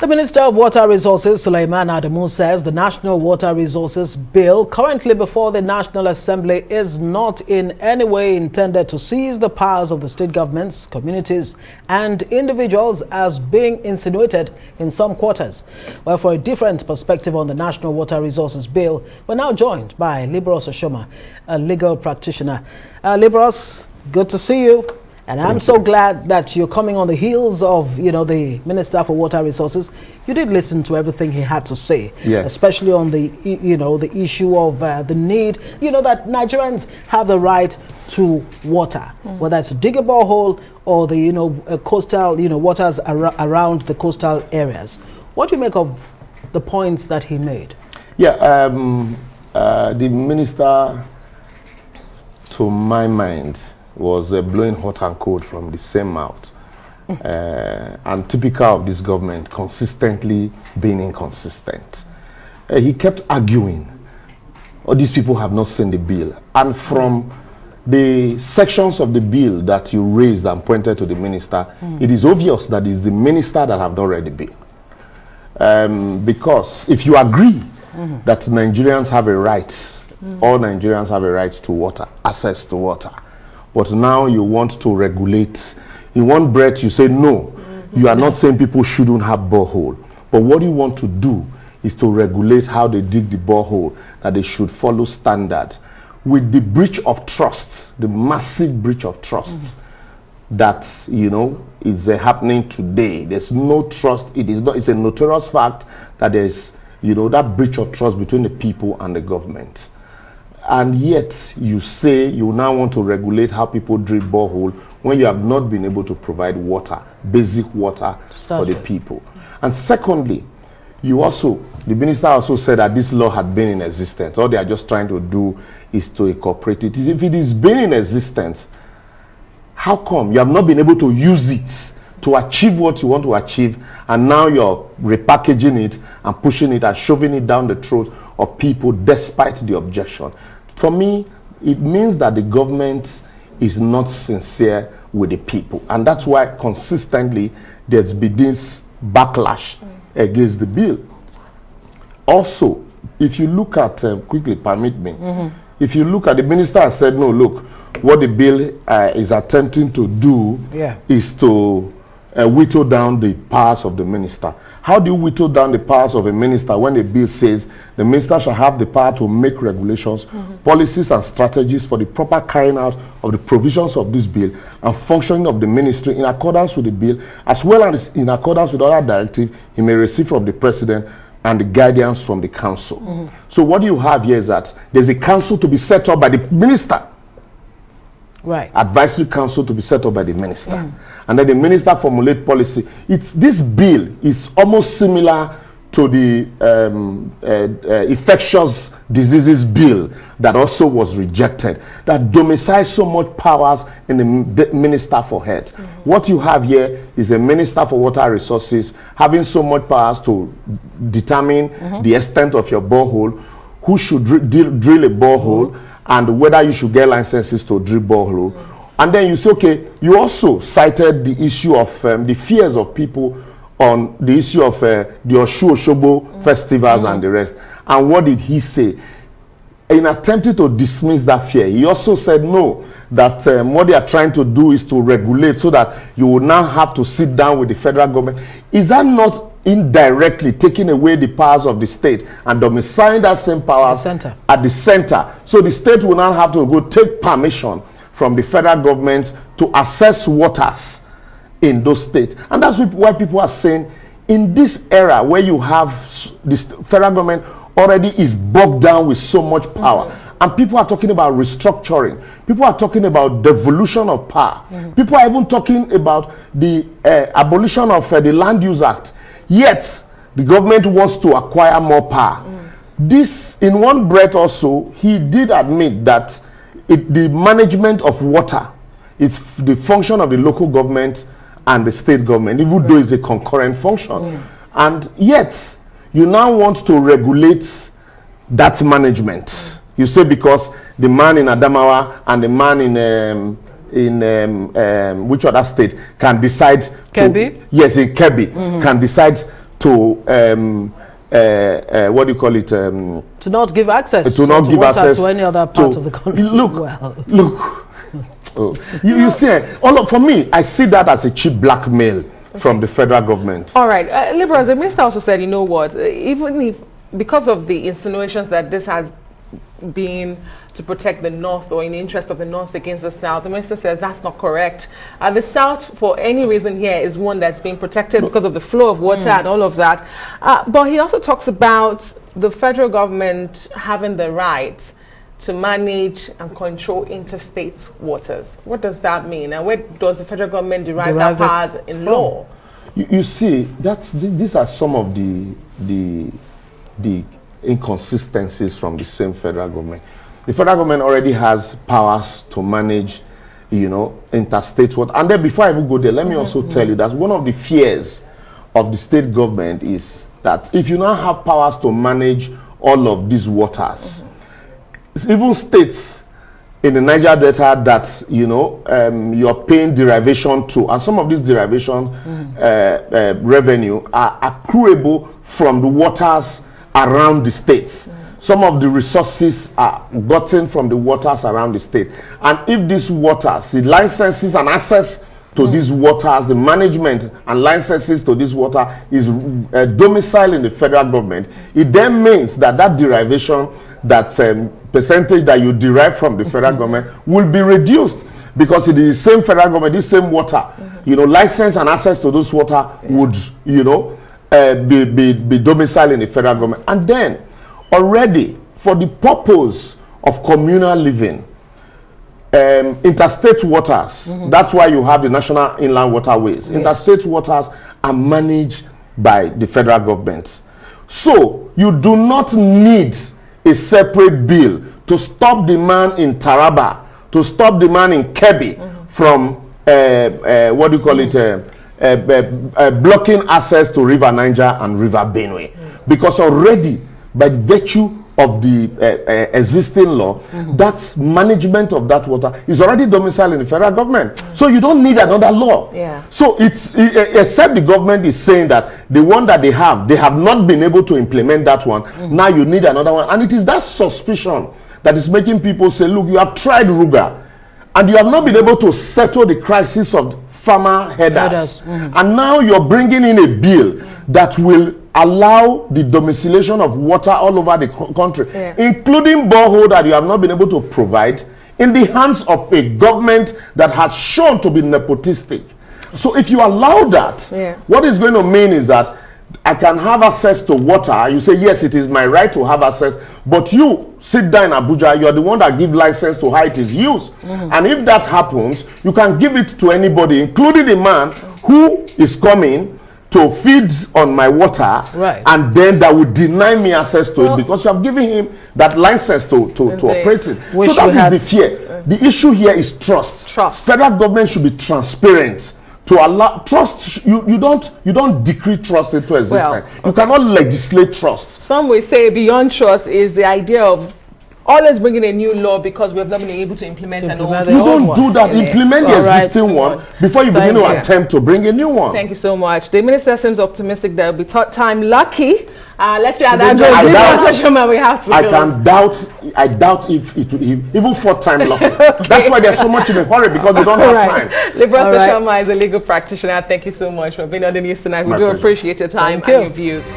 The Minister of Water Resources, Sulaiman Adamu, says the National Water Resources Bill currently before the National Assembly is not in any way intended to seize the powers of the state governments, communities and individuals as being insinuated in some quarters. Well, for a different perspective on the National Water Resources Bill, we're now joined by Liborous, a legal practitioner. Liborous, good to see you. And I'm so glad that you're coming on the heels of, the Minister for Water Resources. You did listen to everything he had to say, yes, especially on the, the issue of the need, that Nigerians have the right to water, whether it's to dig a borehole or the, coastal, waters around the coastal areas. What do you make of the points that he made? Yeah, the minister, to my mind, was blowing hot and cold from the same mouth, and typical of this government, consistently being inconsistent. He kept arguing, these people have not seen the bill. And from the sections of the bill that you raised and pointed to the minister, it is obvious that it's the minister that have not read the bill. Because if you agree that Nigerians have a right, all Nigerians have a right to water, access to water, but now you want to regulate. In one breath, you say, no, you are not saying people shouldn't have borehole. But what you want to do is to regulate how they dig the borehole, that they should follow standards. With the breach of trust, the massive breach of trust that, is happening today. There's no trust. It's a notorious fact that there's, that breach of trust between the people and the government. And yet you say you now want to regulate how people drill borehole when you have not been able to provide water, basic water for the people. And secondly, the minister also said that this law had been in existence. All they are just trying to do is to incorporate it. If it is been in existence, how come you have not been able to use it to achieve what you want to achieve, and now you're repackaging it and pushing it and shoving it down the throat of people despite the objection? For me, it means that the government is not sincere with the people, and that's why consistently there's been this backlash against the bill. Also, if you look at, quickly permit me, if you look at, the minister has said, no, look, what the bill is attempting to do is to whittle down the powers of the minister. How do you whittle down the powers of a minister when the bill says the minister shall have the power to make regulations, policies and strategies for the proper carrying out of the provisions of this bill and functioning of the ministry in accordance with the bill, as well as in accordance with other directives he may receive from the president and the guidance from the council. So what you have here is that there's a council to be set up by the minister. Right. Advisory council to be set up by the minister. And then the minister formulate policy. This bill is almost similar to the infectious diseases bill that also was rejected, that domiciles so much powers in the minister for health. What you have here is a minister for water resources having so much powers to determine the extent of your borehole, who should drill a borehole, and whether you should get licenses to drill borehole. And then you say, okay, you also cited the issue of the fears of people on the issue of the Oshu-Oshobo festivals and the rest. And what did he say? In attempting to dismiss that fear, he also said no, that what they are trying to do is to regulate so that you will now have to sit down with the federal government. Is that not indirectly taking away the powers of the state and domiciling that same powers at the center? So the state will now have to go take permission from the federal government to access waters in those states. And that's why people are saying, in this era where you have this federal government already is bogged down with so much power, and people are talking about restructuring, people are talking about devolution of power, people are even talking about the abolition of the Land Use Act, yet the government wants to acquire more power. This, in one breath also, he did admit that the management of water, it's the function of the local government and the state government, even though it's a concurrent function. And yet, you now want to regulate that management. You say because the man in Adamawa and the man in which other state can decide Kebbi? Yes, in Kebbi, can decide to what do you call it? To not give access to not give water access to any other part of the country. Look, well. look. Oh, you see, for me, I see that as a cheap blackmail from the federal government. All right, Liborous, the minister also said, you know what, even if, because of the insinuations that this has been to protect the North or in the interest of the North against the South, the minister says that's not correct. The South, for any reason here, is one that's being protected because of the flow of water and all of that. But he also talks about the federal government having the right to manage and control interstate waters. What does that mean? And where does the federal government derive that powers in law? You see, these are some of the inconsistencies from the same federal government. The federal government already has powers to manage, interstate water. And then before I even go there, let me also tell you that one of the fears of the state government is that if you now have powers to manage all of these waters, even states in the Niger Delta that you're paying derivation to, and some of these derivations revenue are accruable from the waters around the states. Some of the resources are gotten from the waters around the state, and if these waters, the licenses and access to these waters, the management and licenses to this water is domiciled in the federal government, it then means that derivation, that percentage that you derive from the federal government will be reduced, because it is the same federal government, this same water, license and access to those water would, be domiciled in the federal government. And then already for the purpose of communal living, interstate waters, that's why you have the national inland waterways. Interstate waters are managed by the federal government. So you do not need a separate bill to stop the man in Taraba, to stop the man in Kebbi from what do you call it, blocking access to River Niger and River Benue, because already by virtue of the existing law, that management of that water is already domiciled in the federal government. So you don't need another law. So it's except the government is saying that the one that they have not been able to implement that one. Now you need another one, and it is that suspicion that is making people say, look, you have tried Ruga and you have not been able to settle the crisis of farmer headers. And now you're bringing in a bill that will allow the domiciliation of water all over the country, including borehole that you have not been able to provide, in the hands of a government that has shown to be nepotistic. So if you allow that, what it's going to mean is that I can have access to water. You say, yes, it is my right to have access, but you sit down in Abuja, you're the one that gives license to how it is used. And if that happens, you can give it to anybody, including the man who is coming to feed on my water, and then that would deny me access to it because you have given him that license to operate it. So that is the fear. The issue here is trust. Federal government should be transparent to allow trust. You don't decree trust into existence. You cannot legislate trust. Some will say beyond trust is the idea of always bringing a new law because we have not been able to implement an old one. You don't do that. Implement the existing one before you begin to attempt to bring a new one. Thank you so much. The minister seems optimistic that will be third time lucky. Let's see how that goes. I doubt if it will even fourth time lucky. That's why they're so much in a hurry, because they don't have time. Liborous is a legal practitioner. Thank you so much for being on the news tonight. We do appreciate your time and your views.